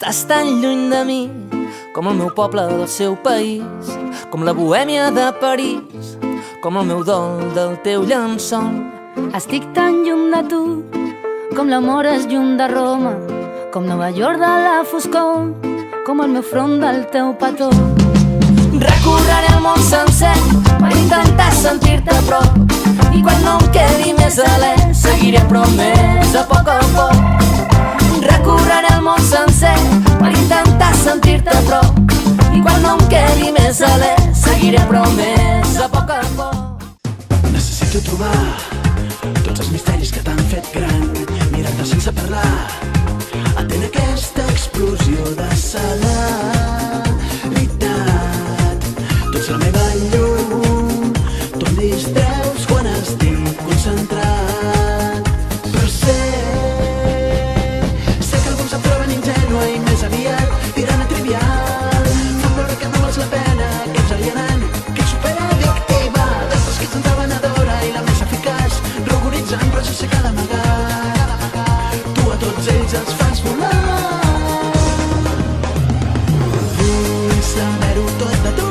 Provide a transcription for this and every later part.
Estàs tan lluny de mi com el meu poble del seu país, com la bohèmia de París, com el meu dol del teu llençol. Estic tan lluny de tu com l'amor és lluny de Roma, com Nova York de la foscor, com el meu front del teu petó. Recorreré el món sencer per intentar sentir-te a prop, i quan no em quedi més alè seguiré promès a poc. Recorreré el món sencer per intentar sentir-te a prop, i quan no em quedi més alè seguiré promès a poc. Necessito trobar tots els misteris que t'han fet gran, mirar-te sense parlar, atén aquesta explosió de celeritat. Tu ets la meva llum, tu em distreus quan estic concentrat. Però sé que alguns em troben ingènua i més aviat tirant a trivial. Fan veure que no vals la pena, que ets alienant, que ets superaddictiva, després que ets entrevenedora i la més eficaç, rugoritzant però sense cal amagar. Tu a tots ells els fas volar. Vull saber-ho tot de tu,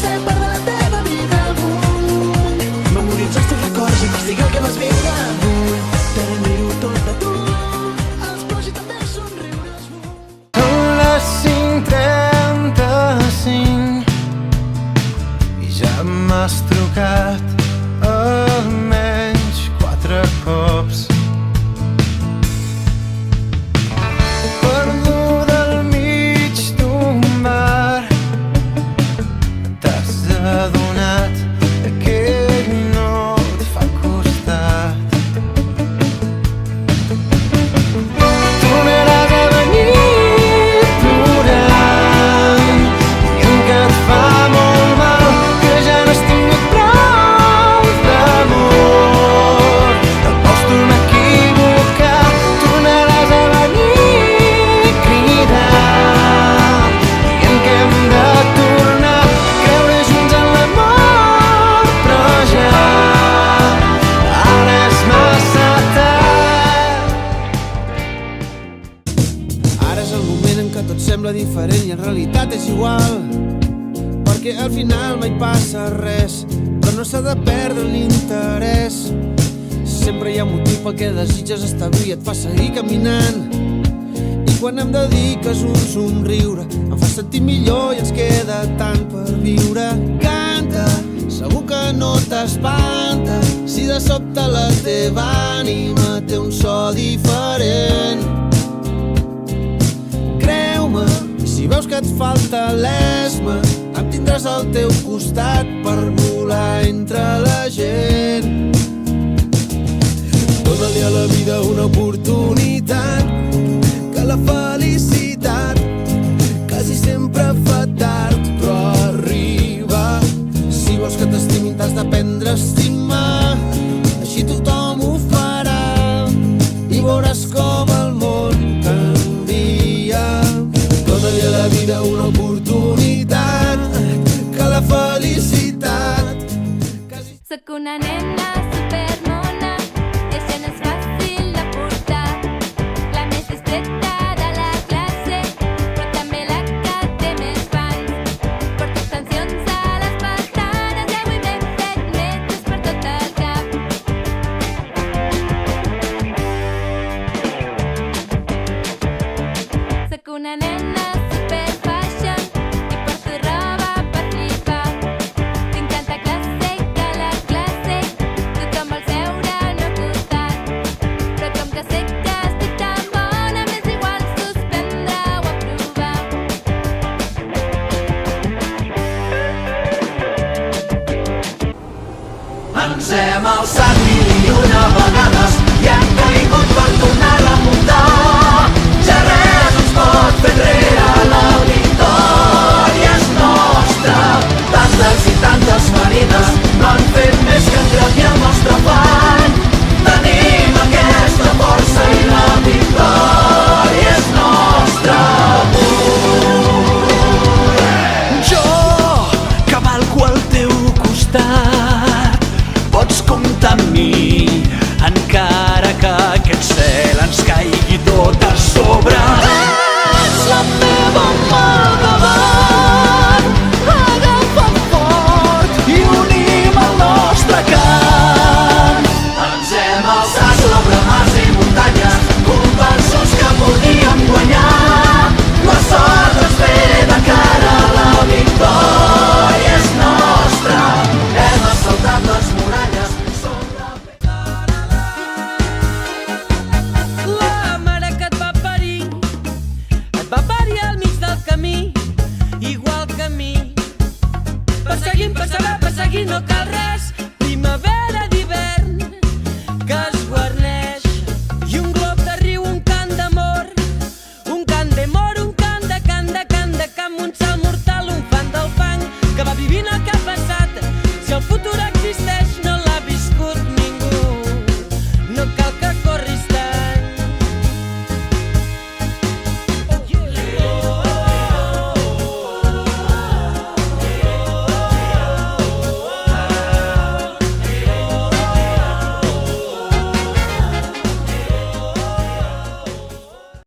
ser part de la teva vida. Vull memoritzar els teus records, investigar el que vas viure. Vull tenir-ho tot de tu, els plors i també els somriures. Són les 5:35 i ja m'has trucat almenys 4 cops. Perduda al mig d'un bar, t'has adonat que ell no et fa costat. Tornaràs a venir plorant, dient que et fa molt mal, que ja no has tingut prou d'amor. Te'l vols tornar a equivocar, tornaràs a venir cridant, dient que hem de tornar a creure junts en l'amor, però ja ara és massa tard. Ara és el moment en què tot sembla diferent i en realitat és igual, perquè al final mai passa res, però no s'ha de perdre l'interès. Sempre hi ha motiu pel que desitges establir, et fa seguir caminant, i quan em dediques un somriure em fa sentir millor i ens queda tant per viure. Canta, segur que no t'espanta si de sobte la teva ànima té un so diferent. Creu-me, si veus que et falta l'esma, em tindràs al teu costat per volar entre la gent. Dóna-li a la vida una oportunitat, que la felicitat quasi sempre fa tard, però arriba. Si vols que t'estimin t'has d'aprendre a estimar, així tothom ho farà i veuràs com el món canvia. Dóna-li a la vida una oportunitat, que la felicitat quasi... Sóc una nena supermona i això no és fàcil de portar. La més discreta de la classe, però també la que té més fans. Porto extensions a les pestanes i avui m'he fet metres per tot el cap. Sóc una nena super fashion i porto roba per flipar. Tinc tanta classe que la classe tothom vol seure al meu costat. Però com que sé que estic tan bona, m'és igual suspendre o aprovar. Ens hem alçat mil i una vegades i hem caigut per tornar a remuntar. Ja res ens pot fer enrere, la victòria és nostra. Tantes i tantes ferides no han fet més que engrandir el nostre afany. Tenim aquesta força i la victòria és nostra. Jo cavalco al teu costat, pots comptar amb mi en cada Perseguint, perseguint, no cal res. Primavera d'hivern que es guarneix. I un glob de riu, un cant d'amor, un cant d'amor, un cant de camp, un salt mortal, un fan del fang que va vivint el que ha passat. Si el futur existeix